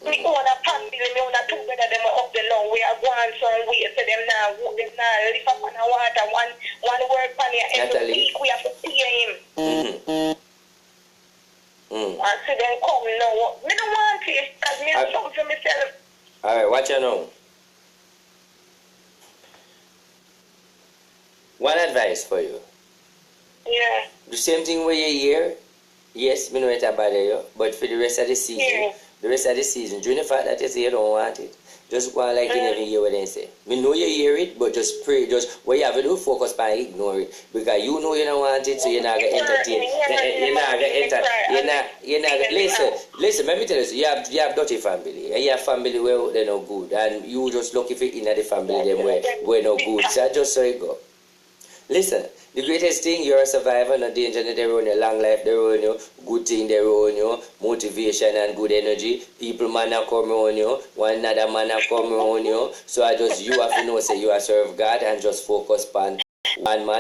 Me own a family, me own a two brother them up the now. We are going some way so them now live up on the water. One work on your every week we have to pay him. And see them come now. Me don't want it because me have something for myself. Alright, watch you know. One advice for you. Yeah. The same thing where you hear. Yes, me know it about you, but for the rest of the season, during the fact that you say you don't want it, just go on like you never hear what they say. Me know you hear it, but just pray, just what you have to do, focus on ignore it. Because you know you don't want it, so you're not going to entertain. You're not going to listen, let me tell you, you have dirty family, and you have family where they're no good, and you just lucky if you're in the family them where no good. So just so you go. Listen, the greatest thing, you're a survivor, no danger, no they run you, long life they run you, good thing they run you, motivation and good energy, people man come on you, one another man come on you, so you have to know say you are serve God and just focus on one man.